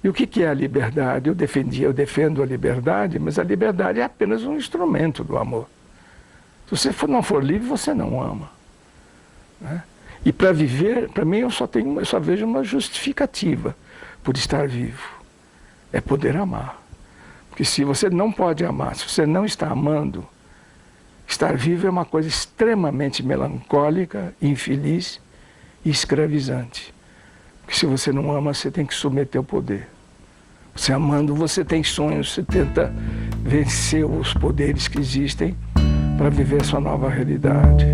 E o que é a liberdade? Eu defendo a liberdade, mas a liberdade é apenas um instrumento do amor. Se você não for livre, você não ama, né? E para viver, para mim, eu só vejo uma justificativa por estar vivo. É poder amar. Porque se você não pode amar, se você não está amando, estar vivo é uma coisa extremamente melancólica, infeliz e escravizante. Porque se você não ama, você tem que submeter ao poder. Você amando, você tem sonhos, você tenta vencer os poderes que existem para viver sua nova realidade.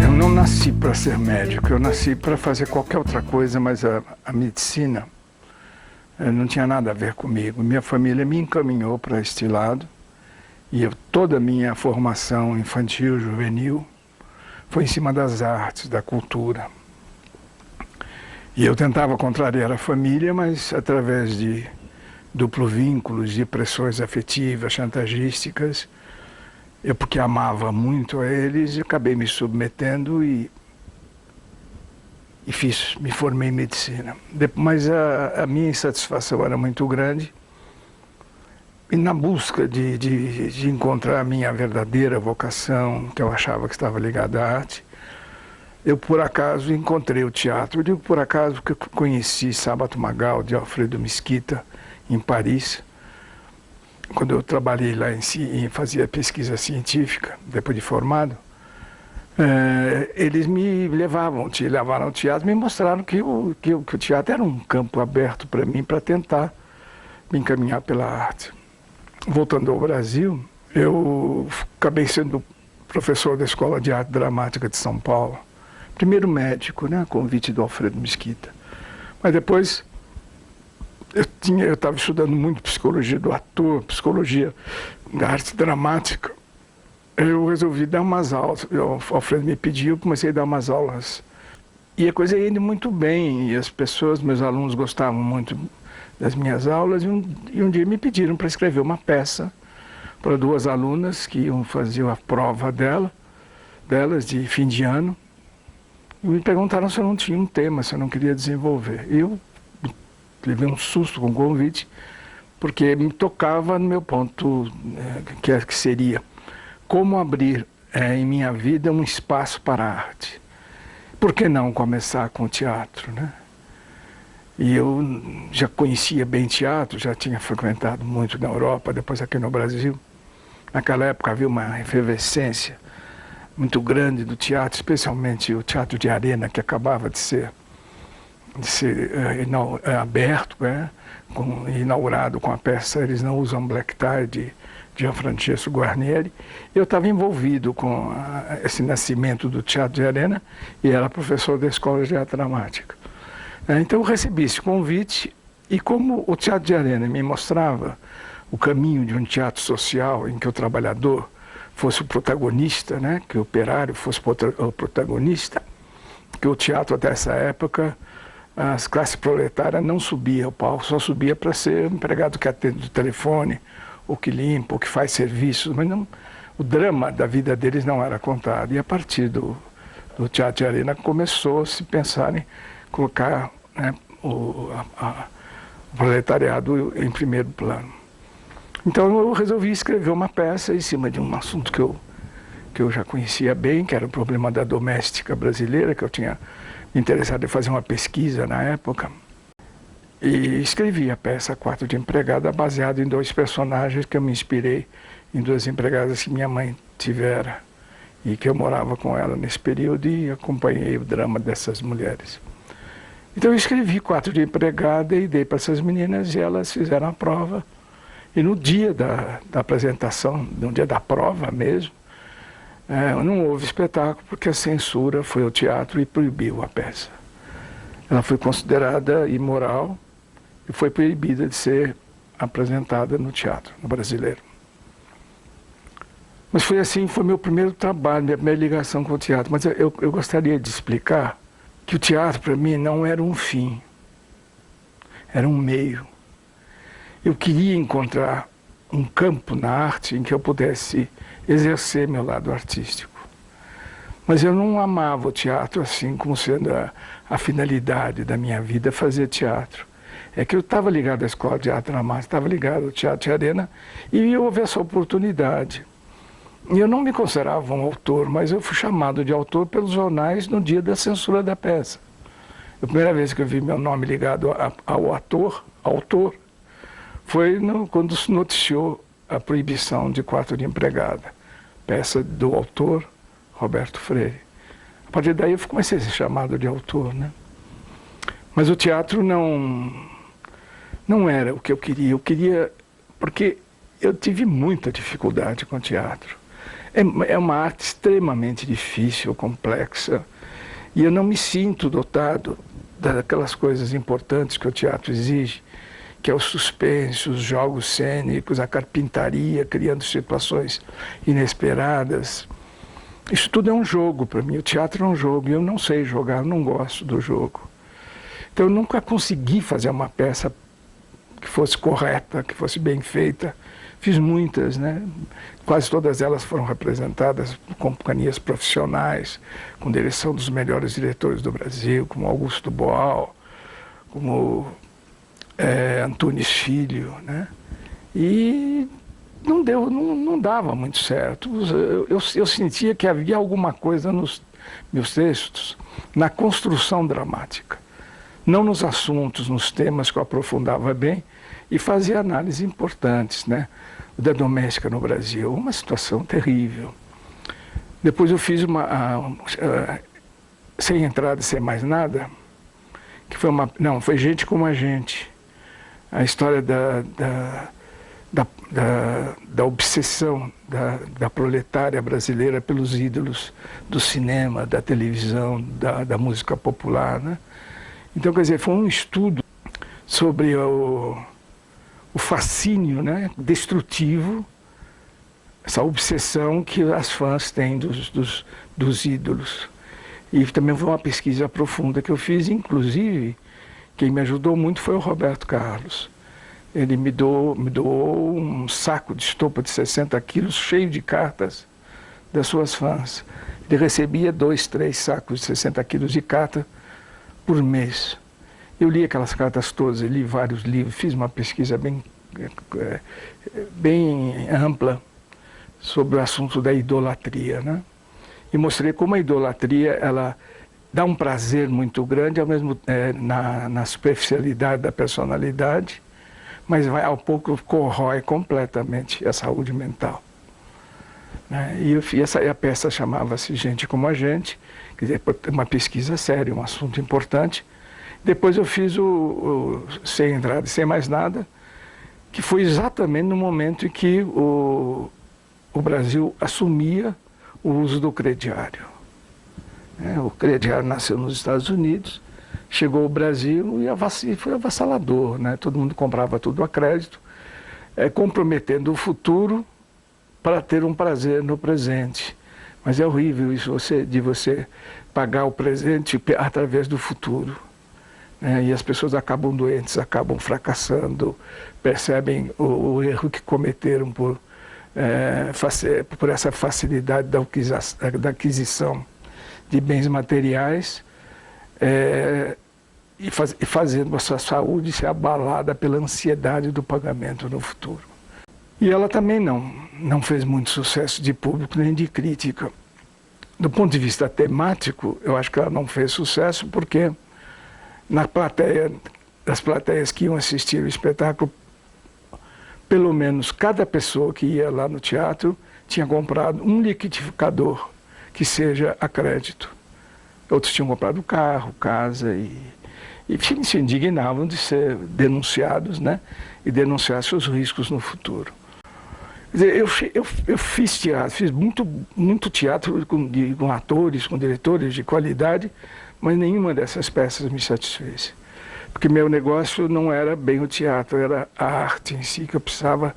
Eu não nasci para ser médico, eu nasci para fazer qualquer outra coisa, mas a medicina não tinha nada a ver comigo. Minha família me encaminhou para este lado e toda a minha formação infantil, juvenil, foi em cima das artes, da cultura. E eu tentava contrariar a família, mas através de duplo vínculos, de pressões afetivas, chantagísticas, porque amava muito a eles, acabei me submetendo e me formei em medicina. Mas a minha insatisfação era muito grande e na busca de encontrar a minha verdadeira vocação, que eu achava que estava ligada à arte, eu por acaso encontrei o teatro. Eu digo por acaso porque eu conheci Sábato Magal, de Alfredo Mesquita, em Paris, quando eu trabalhei lá e fazia pesquisa científica, depois de formado. Eles me levaram ao teatro, me mostraram que o teatro era um campo aberto para mim, para tentar me encaminhar pela arte. Voltando ao Brasil, eu acabei sendo professor da Escola de Arte Dramática de São Paulo. Primeiro médico, né, a convite do Alfredo Mesquita. Mas depois eu estava estudando muito psicologia do ator, psicologia da arte dramática. Eu resolvi dar umas aulas, o Alfredo me pediu, eu comecei a dar umas aulas. E a coisa ia indo muito bem, e as pessoas, meus alunos gostavam muito das minhas aulas, e um dia me pediram para escrever uma peça para duas alunas que iam fazer a prova delas de fim de ano. E me perguntaram se eu não tinha um tema, se eu não queria desenvolver. E eu levei um susto com o convite, porque me tocava no meu ponto, que seria como abrir em minha vida um espaço para a arte. Por que não começar com o teatro, né? E eu já conhecia bem teatro, já tinha frequentado muito na Europa, depois aqui no Brasil. Naquela época havia uma efervescência muito grande do teatro, especialmente o Teatro de Arena, que acabava de ser aberto, né? Inaugurado com a peça Eles Não Usam Black Tie, de Gianfrancesco Guarnieri. Eu estava envolvido com esse nascimento do Teatro de Arena e era professor da Escola de Arte Dramática. Então eu recebi esse convite e como o Teatro de Arena me mostrava o caminho de um teatro social em que o trabalhador fosse o protagonista, né? Que o operário fosse o protagonista, que o teatro até essa época, as classes proletárias não subiam ao palco, só subia para ser empregado que atende o telefone, ou que limpa, ou que faz serviços, mas não, o drama da vida deles não era contado. E a partir do Teatro de Arena começou a se pensar em colocar, né, o proletariado em primeiro plano. Então eu resolvi escrever uma peça em cima de um assunto que eu já conhecia bem, que era o problema da doméstica brasileira, que eu tinha me interessado em fazer uma pesquisa na época. E escrevi a peça Quarto de Empregada, baseado em dois personagens que eu me inspirei em duas empregadas que minha mãe tivera e que eu morava com ela nesse período e acompanhei o drama dessas mulheres. Então eu escrevi Quarto de Empregada e dei para essas meninas e elas fizeram a prova. E no dia da apresentação, no dia da prova mesmo, não houve espetáculo porque a censura foi ao teatro e proibiu a peça. ela foi considerada imoral e foi proibida de ser apresentada no teatro, no brasileiro. Mas foi assim, foi meu primeiro trabalho, minha primeira ligação com o teatro. Mas eu gostaria de explicar que o teatro, para mim, não era um fim, era um meio. Eu queria encontrar um campo na arte em que eu pudesse exercer meu lado artístico. Mas eu não amava o teatro assim como sendo a finalidade da minha vida, fazer teatro. É que eu estava ligado à Escola de Arte Dramática, estava ligado ao Teatro de Arena, e houve essa oportunidade. E eu não me considerava um autor, mas eu fui chamado de autor pelos jornais no dia da censura da peça. A primeira vez que eu vi meu nome ligado ao autor, foi quando se noticiou a proibição de Quarto de Empregada, peça do autor Roberto Freire. A partir daí eu comecei a ser chamado de autor, né? Mas o teatro não era o que eu queria, porque eu tive muita dificuldade com o teatro. É uma arte extremamente difícil, complexa, e eu não me sinto dotado daquelas coisas importantes que o teatro exige, que é o suspense, os jogos cênicos, a carpintaria, criando situações inesperadas. Isso tudo é um jogo para mim, o teatro é um jogo, e eu não sei jogar, eu não gosto do jogo. Então eu nunca consegui fazer uma peça que fosse correta, que fosse bem feita. Fiz muitas, né? Quase todas elas foram representadas por companhias profissionais, com direção dos melhores diretores do Brasil, como Augusto Boal, como Antunes Filho, né? E não dava muito certo. Eu sentia que havia alguma coisa nos meus textos, na construção dramática, não nos assuntos, nos temas que eu aprofundava bem e fazia análises importantes, né? Da doméstica no Brasil, uma situação terrível. Depois eu fiz Sem Entrada, Sem Mais Nada, que foi foi Gente Como a Gente, a história da obsessão da proletária brasileira pelos ídolos do cinema, da televisão, da música popular, né? Então, quer dizer, foi um estudo sobre o fascínio, né, destrutivo, essa obsessão que as fãs têm dos ídolos. E também foi uma pesquisa profunda que eu fiz, inclusive, quem me ajudou muito foi o Roberto Carlos. Ele me doou um saco de estopa de 60 quilos, cheio de cartas das suas fãs. Ele recebia 2, 3 sacos de 60 quilos de carta por mês. Eu li aquelas cartas todas, eu li vários livros, fiz uma pesquisa bem ampla sobre o assunto da idolatria, né? E mostrei como a idolatria, ela dá um prazer muito grande, ao mesmo na superficialidade da personalidade, mas vai ao pouco corrói completamente a saúde mental, né? E a peça chamava-se Gente Como a Gente, quer dizer, uma pesquisa séria, um assunto importante. Depois eu fiz o Sem Entrada, Sem Mais Nada, que foi exatamente no momento em que o Brasil assumia o uso do crediário. O crediário nasceu nos Estados Unidos, chegou ao Brasil e foi avassalador, né? Todo mundo comprava tudo a crédito, comprometendo o futuro para ter um prazer no presente. Mas é horrível isso de você pagar o presente através do futuro. E as pessoas acabam doentes, acabam fracassando, percebem o erro que cometeram por essa facilidade da aquisição de bens materiais, e fazendo a sua saúde ser abalada pela ansiedade do pagamento no futuro. E ela também não fez muito sucesso de público nem de crítica. Do ponto de vista temático, eu acho que ela não fez sucesso porque das plateias que iam assistir o espetáculo, pelo menos cada pessoa que ia lá no teatro tinha comprado um liquidificador que seja a crédito. Outros tinham comprado carro, casa e se indignavam de ser denunciados, né? E denunciar seus riscos no futuro. Quer dizer, eu fiz teatro, fiz muito teatro com atores, com diretores de qualidade, mas nenhuma dessas peças me satisfez. Porque meu negócio não era bem o teatro, era a arte em si, que eu precisava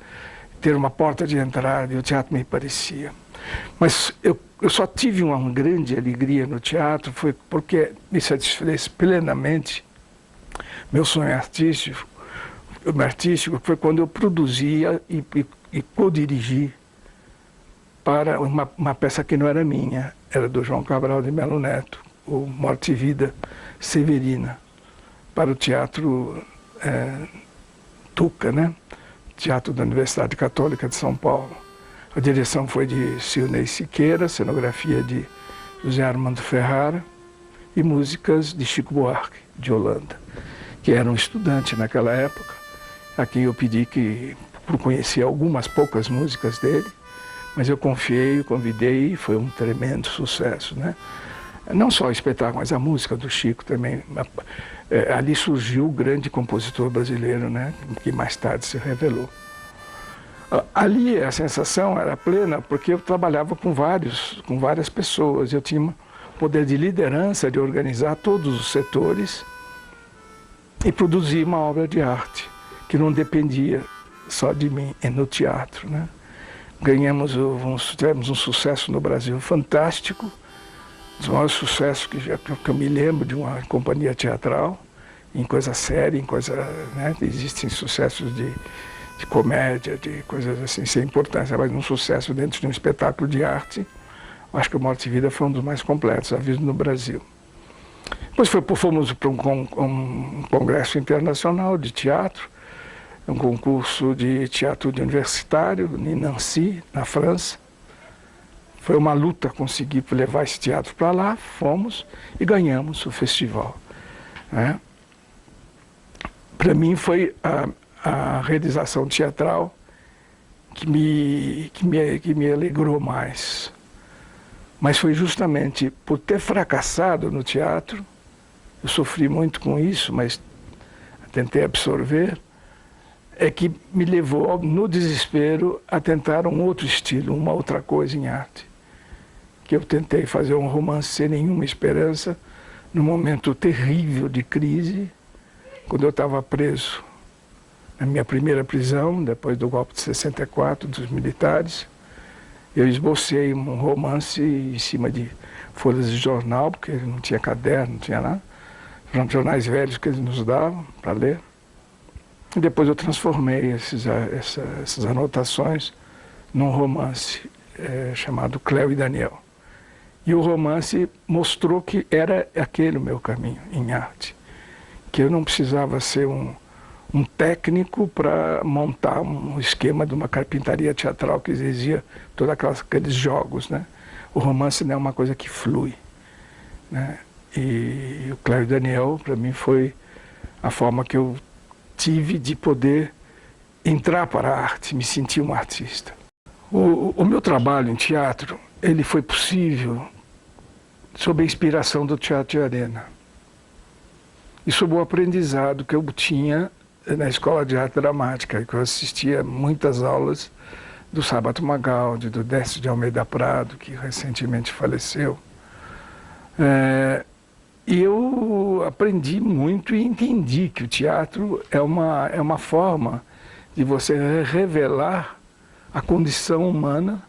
ter uma porta de entrada, e o teatro me parecia. Mas eu só tive uma grande alegria no teatro, foi porque me satisfez plenamente meu sonho artístico foi quando eu produzia e co-dirigi para uma peça que não era minha, era do João Cabral de Melo Neto, o Morte e Vida Severina, para o Teatro Tuca, né? Teatro da Universidade Católica de São Paulo. A direção foi de Silnei Siqueira, cenografia de José Armando Ferrara e músicas de Chico Buarque, de Holanda, que era um estudante naquela época, a quem eu pedi por conhecer algumas poucas músicas dele, mas eu confiei, convidei e foi um tremendo sucesso, né? Não só o espetáculo, mas a música do Chico também. Ali surgiu o grande compositor brasileiro, né? Que mais tarde se revelou. Ali a sensação era plena porque eu trabalhava com várias pessoas. Eu tinha poder de liderança, de organizar todos os setores e produzir uma obra de arte que não dependia só de mim, no teatro, né? Tivemos um sucesso no Brasil fantástico, os maiores sucessos que eu me lembro de uma companhia teatral, em coisa séria, em coisa, né? Existem sucessos de comédia, de coisas assim, sem importância, mas um sucesso dentro de um espetáculo de arte, acho que o Morte e Vida foi um dos mais completos havido no Brasil. Depois fomos para um congresso internacional de teatro, um concurso de teatro universitário em Nancy, na França. Foi uma luta conseguir levar esse teatro para lá, fomos e ganhamos o festival, né? Para mim foi a realização teatral que me alegrou mais. Mas foi justamente por ter fracassado no teatro, eu sofri muito com isso, mas tentei absorver, é que me levou, no desespero, a tentar um outro estilo, uma outra coisa em arte. Que eu tentei fazer um romance sem nenhuma esperança, num momento terrível de crise, quando eu estava preso na minha primeira prisão, depois do golpe de 64, dos militares. Eu esbocei um romance em cima de folhas de jornal, porque não tinha caderno, não tinha nada. Jornais velhos que eles nos davam para ler. E depois eu transformei essas anotações num romance chamado Cléo e Daniel. E o romance mostrou que era aquele o meu caminho em arte. Que eu não precisava ser um técnico para montar um esquema de uma carpintaria teatral que exigia todos aqueles jogos, né? O romance não é uma coisa que flui, né? E o Cléo e Daniel, para mim, foi a forma que eu tive de poder entrar para a arte, me sentir um artista. O meu trabalho em teatro, ele foi possível sob a inspiração do Teatro de Arena e sob o aprendizado que eu tinha na Escola de Arte Dramática, que eu assistia muitas aulas do Sábato Magaldi, do Décio de Almeida Prado, que recentemente faleceu. E eu aprendi muito e entendi que o teatro é uma forma de você revelar a condição humana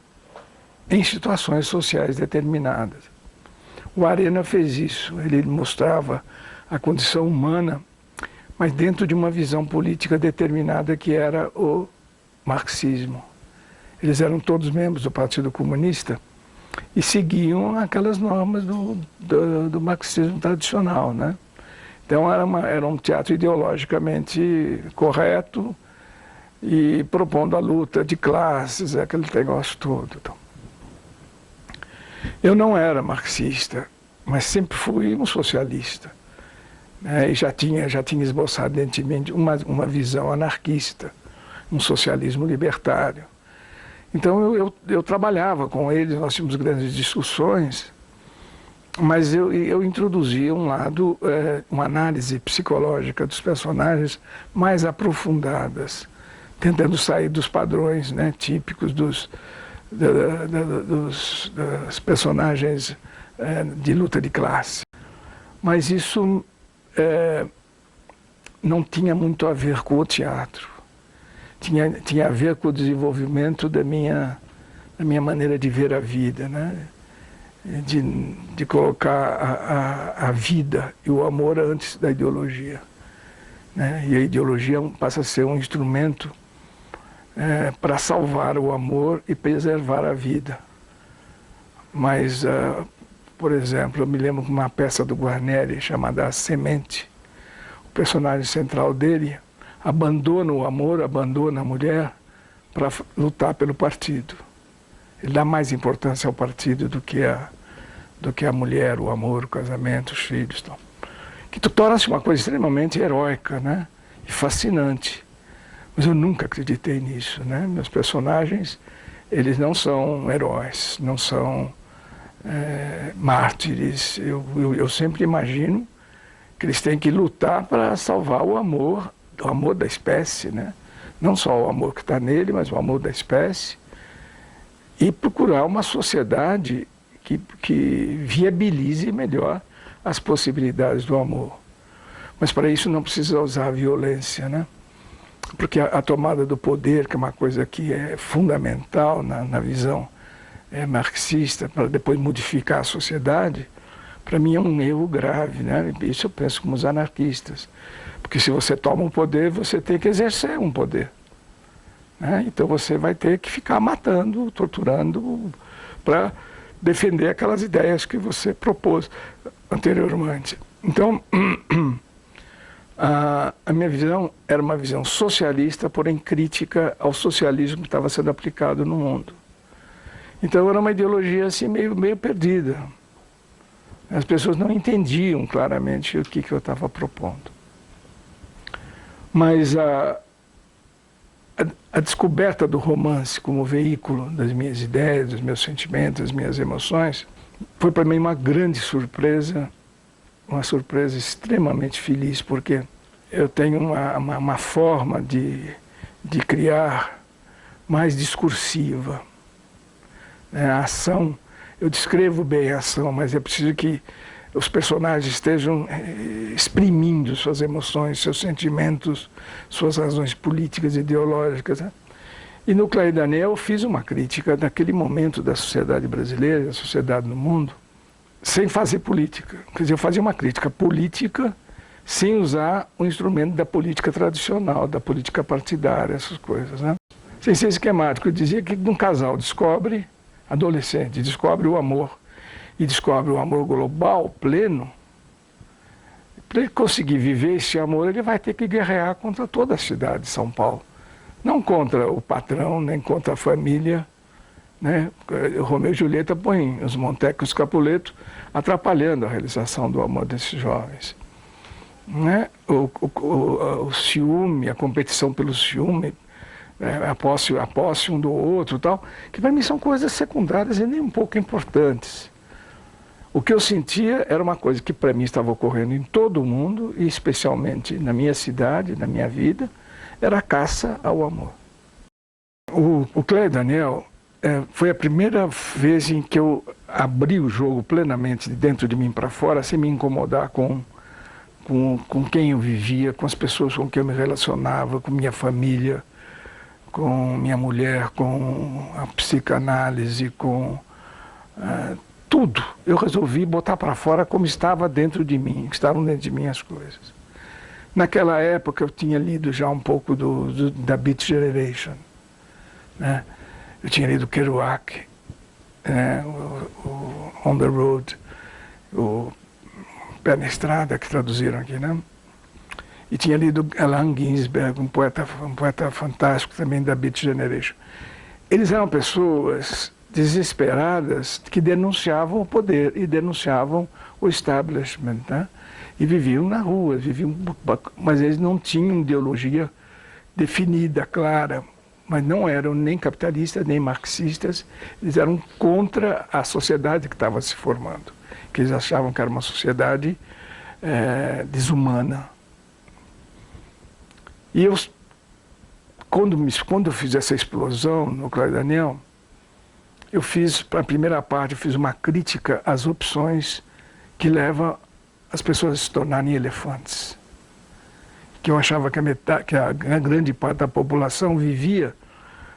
em situações sociais determinadas. O Arena fez isso, ele mostrava a condição humana, mas dentro de uma visão política determinada que era o marxismo. Eles eram todos membros do Partido Comunista e seguiam aquelas normas do marxismo tradicional, né? Então era um teatro ideologicamente correto e propondo a luta de classes, aquele negócio todo. Então, eu não era marxista, mas sempre fui um socialista, né? E já tinha esboçado dentro de mim uma visão anarquista, um socialismo libertário. Então eu trabalhava com eles, nós tínhamos grandes discussões, mas eu introduzia um lado, uma análise psicológica dos personagens mais aprofundadas, tentando sair dos padrões, né, típicos dos personagens de luta de classe. Mas isso não tinha muito a ver com o teatro. Tinha a ver com o desenvolvimento da minha maneira de ver a vida, né? De colocar a vida e o amor antes da ideologia, né? E a ideologia passa a ser um instrumento para salvar o amor e preservar a vida. Mas, por exemplo, eu me lembro de uma peça do Guarneri chamada A Semente. O personagem central dele abandona o amor, abandona a mulher para lutar pelo partido. Ele dá mais importância ao partido do que a mulher, o amor, o casamento, os filhos. Tal. Que torna-se uma coisa extremamente heróica, né? E fascinante. Mas eu nunca acreditei nisso, né? Meus personagens, eles não são heróis, não são mártires. Eu sempre imagino que eles têm que lutar para salvar o amor da espécie, né? Não só o amor que está nele, mas o amor da espécie. E procurar uma sociedade que viabilize melhor as possibilidades do amor. Mas para isso não precisa usar a violência, né? Porque a tomada do poder, que é uma coisa que é fundamental na visão marxista, para depois modificar a sociedade, para mim é um erro grave, né? Isso eu penso como os anarquistas. Porque se você toma um poder, você tem que exercer um poder. Né? Então você vai ter que ficar matando, torturando, para defender aquelas ideias que você propôs anteriormente. Então, a minha visão era uma visão socialista, porém crítica ao socialismo que estava sendo aplicado no mundo. Então era uma ideologia assim meio perdida. As pessoas não entendiam claramente o que eu estava propondo. Mas a descoberta do romance como veículo das minhas ideias, dos meus sentimentos, das minhas emoções, foi para mim uma grande surpresa, uma surpresa extremamente feliz, porque eu tenho uma forma de criar mais discursiva. A ação, eu descrevo bem a ação, mas é preciso que os personagens estejam exprimindo suas emoções, seus sentimentos, suas razões políticas e ideológicas. Né? E no Clair Daniel eu fiz uma crítica daquele momento da sociedade brasileira, da sociedade no mundo, sem fazer política. Quer dizer, eu fazia uma crítica política sem usar o instrumento da política tradicional, da política partidária, essas coisas. Né? Sem ser esquemático, eu dizia que um casal descobre, adolescente, descobre o amor, e descobre o amor global, pleno. Para ele conseguir viver esse amor, ele vai ter que guerrear contra toda a cidade de São Paulo. Não contra o patrão, nem contra a família. Né? O Romeu e Julieta põem os Montecos e os Capuleto atrapalhando a realização do amor desses jovens. Né? O ciúme, a competição pelo ciúme, a posse um do outro, tal, que para mim são coisas secundárias e nem um pouco importantes. O que eu sentia era uma coisa que para mim estava ocorrendo em todo o mundo, e especialmente na minha cidade, na minha vida, era a caça ao amor. O Clair Daniel foi a primeira vez em que eu abri o jogo plenamente de dentro de mim para fora, sem me incomodar com quem eu vivia, com as pessoas com quem eu me relacionava, com minha família, com minha mulher, com a psicanálise, com tudo. Eu resolvi botar para fora como estava dentro de mim, que estavam dentro de mim as coisas. Naquela época eu tinha lido já um pouco da Beat Generation. Né? Eu tinha lido Kerouac, o On the Road, o Pé na Estrada, que traduziram aqui, né? E tinha lido Allen Ginsberg, um poeta fantástico também da Beat Generation. Eles eram pessoas desesperadas que denunciavam o poder e denunciavam o establishment, né? E viviam na rua, mas eles não tinham ideologia definida, clara, mas não eram nem capitalistas, nem marxistas, eles eram contra a sociedade que estava se formando, que eles achavam que era uma sociedade desumana. E quando eu fiz essa explosão no Clair Daniel, eu fiz, para a primeira parte, eu fiz uma crítica às opções que levam as pessoas se tornarem elefantes. Que eu achava que a grande parte da população vivia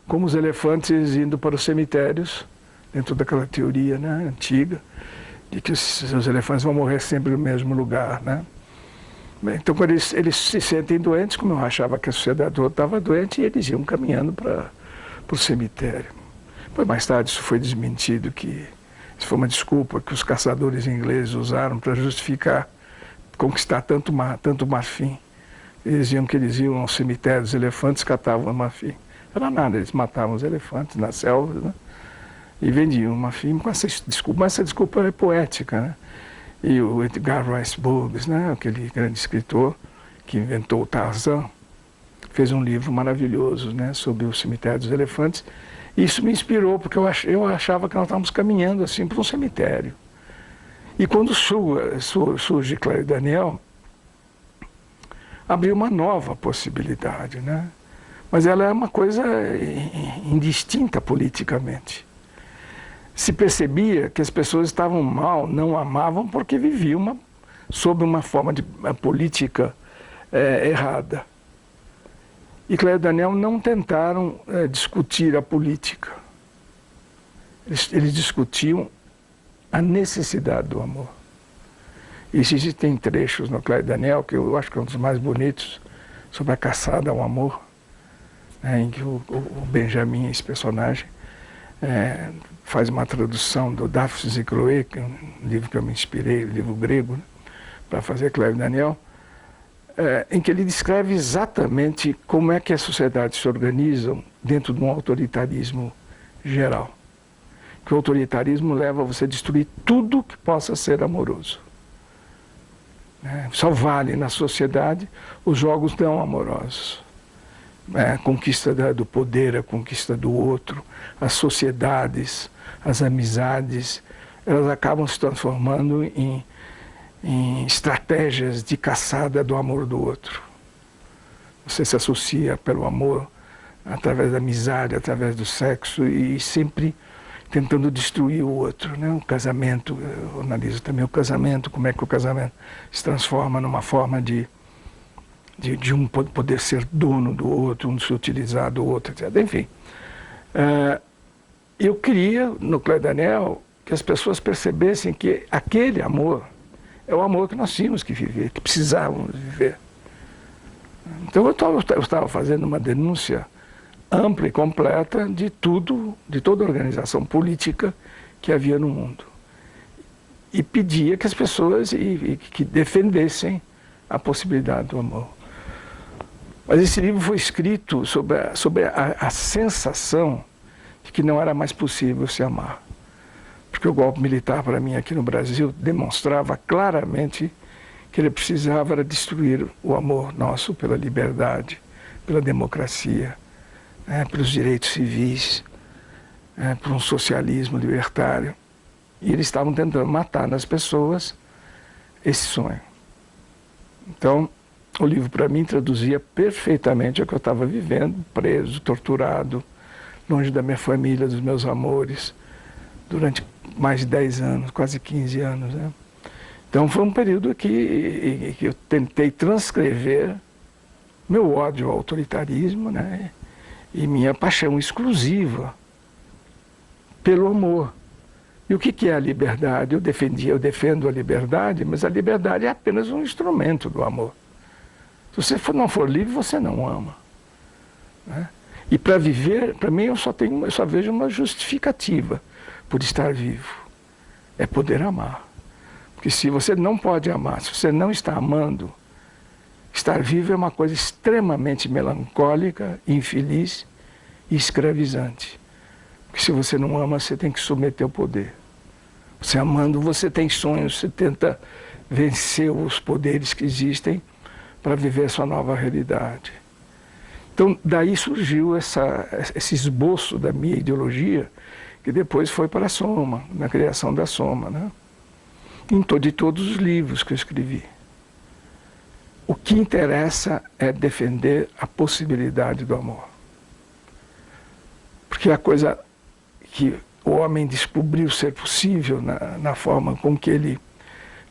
como os elefantes indo para os cemitérios, dentro daquela teoria, né, antiga, de que os elefantes vão morrer sempre no mesmo lugar, né? Então, quando eles se sentem doentes, como eu achava que a sociedade toda estava doente, eles iam caminhando para o cemitério. Depois, mais tarde, isso foi desmentido, que isso foi uma desculpa que os caçadores ingleses usaram para justificar conquistar tanto marfim. Eles diziam que eles iam ao cemitério dos elefantes, catavam marfim. Não era nada, eles matavam os elefantes na selva, né? E vendiam marfim com essa desculpa. Mas essa desculpa é poética, né? E o Edgar Rice Burroughs, né, aquele grande escritor que inventou o Tarzan, fez um livro maravilhoso, né, sobre o cemitério dos elefantes. E isso me inspirou, porque eu achava que nós estávamos caminhando assim para um cemitério. E quando surge Claire Daniel, abriu uma nova possibilidade, né? Mas ela é uma coisa indistinta politicamente. Se percebia que as pessoas estavam mal, não amavam porque viviam sob uma forma de política errada. E Claire Daniel não tentaram discutir a política. Eles discutiam a necessidade do amor. E existem trechos no Claire Daniel, que eu acho que é um dos mais bonitos, sobre a caçada ao amor, né, em que o Benjamin, esse personagem, faz uma tradução do Daphnis e Chloé, que é um livro que eu me inspirei, um livro grego, né, para fazer Claire Daniel, em que ele descreve exatamente como é que as sociedades se organizam dentro de um autoritarismo geral. Que o autoritarismo leva a você a destruir tudo que possa ser amoroso. Só vale na sociedade os jogos não amorosos. A conquista do poder, a conquista do outro, as sociedades, as amizades, elas acabam se transformando em estratégias de caçada do amor do outro. Você se associa pelo amor, através da amizade, através do sexo, e sempre tentando destruir o outro, né? O casamento, eu analiso também o casamento, como é que o casamento se transforma numa forma de um poder ser dono do outro, um se utilizar do outro, etc. Enfim, eu queria, no Claire Daniel, que as pessoas percebessem que aquele amor é o amor que nós tínhamos que viver, que precisávamos viver. Então eu estava fazendo uma denúncia ampla e completa de tudo, de toda a organização política que havia no mundo. E pedia que as pessoas que defendessem a possibilidade do amor. Mas esse livro foi escrito sobre a sensação de que não era mais possível se amar. Porque o golpe militar, para mim, aqui no Brasil, demonstrava claramente que ele precisava destruir o amor nosso pela liberdade, pela democracia, pelos direitos civis, por um socialismo libertário. E eles estavam tentando matar nas pessoas esse sonho. Então, o livro, para mim, traduzia perfeitamente o que eu estava vivendo, preso, torturado, longe da minha família, dos meus amores, durante mais de 10 anos, quase 15 anos, né? Então foi um período que eu tentei transcrever meu ódio ao autoritarismo, né? E minha paixão exclusiva pelo amor. E o que é a liberdade? Eu defendo a liberdade, mas a liberdade é apenas um instrumento do amor. Se você não for livre, você não ama, né? E para viver, para mim, eu só vejo uma justificativa por estar vivo. É poder amar. Porque se você não pode amar, se você não está amando, estar vivo é uma coisa extremamente melancólica, infeliz e escravizante. Porque se você não ama, você tem que submeter ao poder. Você amando, você tem sonhos, você tenta vencer os poderes que existem para viver a sua nova realidade. Então, daí surgiu esse esboço da minha ideologia, que depois foi para a Soma, na criação da Soma, né? De todos os livros que eu escrevi. O que interessa é defender a possibilidade do amor. Porque a coisa que o homem descobriu ser possível na forma com que ele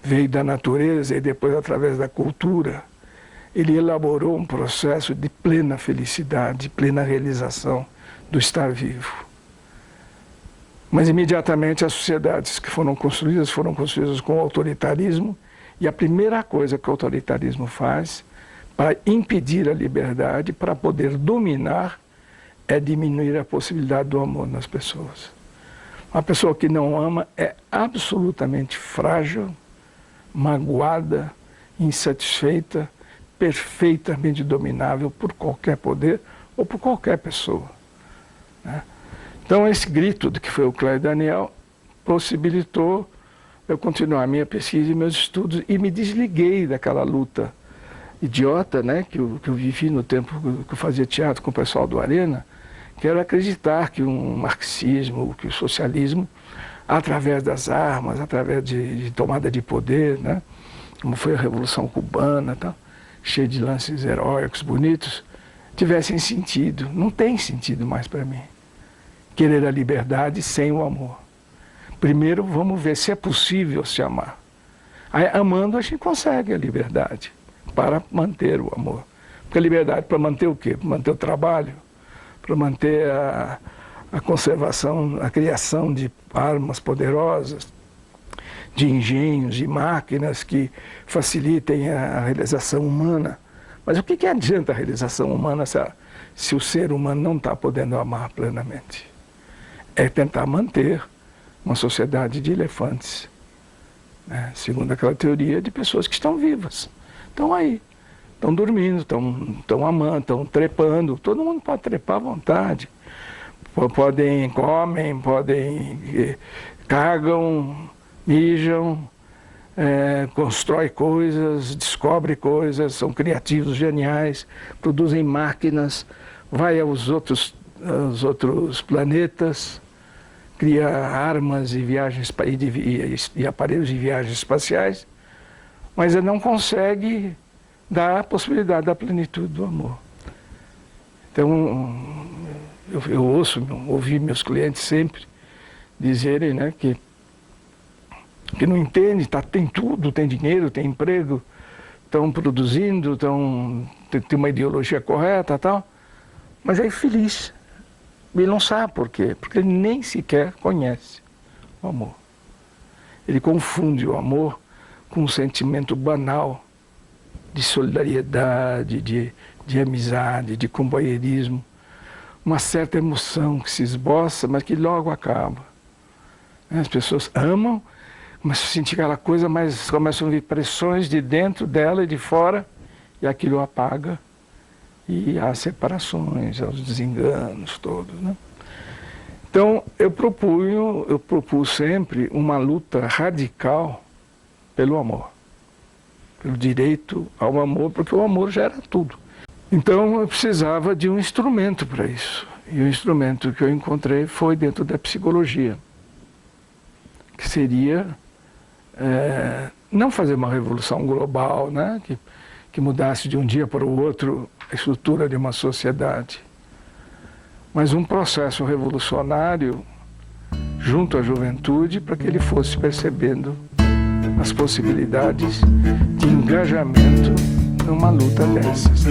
veio da natureza e depois através da cultura, ele elaborou um processo de plena felicidade, de plena realização do estar vivo. Mas imediatamente as sociedades que foram construídas com o autoritarismo, e a primeira coisa que o autoritarismo faz para impedir a liberdade, para poder dominar, é diminuir a possibilidade do amor nas pessoas. Uma pessoa que não ama é absolutamente frágil, magoada, insatisfeita, perfeitamente dominável por qualquer poder ou por qualquer pessoa, né? Então esse grito que foi o Clay Daniel possibilitou eu continuar a minha pesquisa e meus estudos e me desliguei daquela luta idiota, né, que eu vivi no tempo que eu fazia teatro com o pessoal do Arena, que era acreditar que o marxismo, que o socialismo, através das armas, através de tomada de poder, né, como foi a Revolução Cubana, tal, cheia de lances heróicos, bonitos, tivessem sentido. Não tem sentido mais para mim. Querer a liberdade sem o amor. Primeiro, vamos ver se é possível se amar. Aí, amando, a gente consegue a liberdade para manter o amor. Porque a liberdade para manter o quê? Para manter o trabalho, para manter a conservação, a criação de armas poderosas, de engenhos, de máquinas que facilitem a realização humana. Mas o que adianta a realização humana se o ser humano não está podendo amar plenamente? É tentar manter uma sociedade de elefantes, né? Segundo aquela teoria de pessoas que estão vivas. Estão aí, estão dormindo, estão amando, estão trepando. Todo mundo pode trepar à vontade. Comem, cagam, mijam, constroem coisas, descobrem coisas, são criativos, geniais, produzem máquinas, vai aos outros planetas, cria armas e viagens e aparelhos de viagens espaciais, mas ele não consegue dar a possibilidade da plenitude do amor. Então, eu ouvi meus clientes sempre dizerem, né, que não entende, tem tudo, tem dinheiro, tem emprego, estão produzindo, tem uma ideologia correta e tal, mas é infeliz. Ele não sabe por quê, porque ele nem sequer conhece o amor. Ele confunde o amor com um sentimento banal de solidariedade, de amizade, de companheirismo, uma certa emoção que se esboça, mas que logo acaba. As pessoas amam, começam a sentir aquela coisa, mas começam a vir pressões de dentro dela e de fora, e aquilo apaga, e há separações, há os desenganos todos, né? Então, eu propus sempre uma luta radical pelo amor, pelo direito ao amor, porque o amor já era tudo. Então, eu precisava de um instrumento para isso, e o instrumento que eu encontrei foi dentro da psicologia, que seria não fazer uma revolução global, né, que mudasse de um dia para o outro a estrutura de uma sociedade, mas um processo revolucionário junto à juventude para que ele fosse percebendo as possibilidades de engajamento numa luta dessas.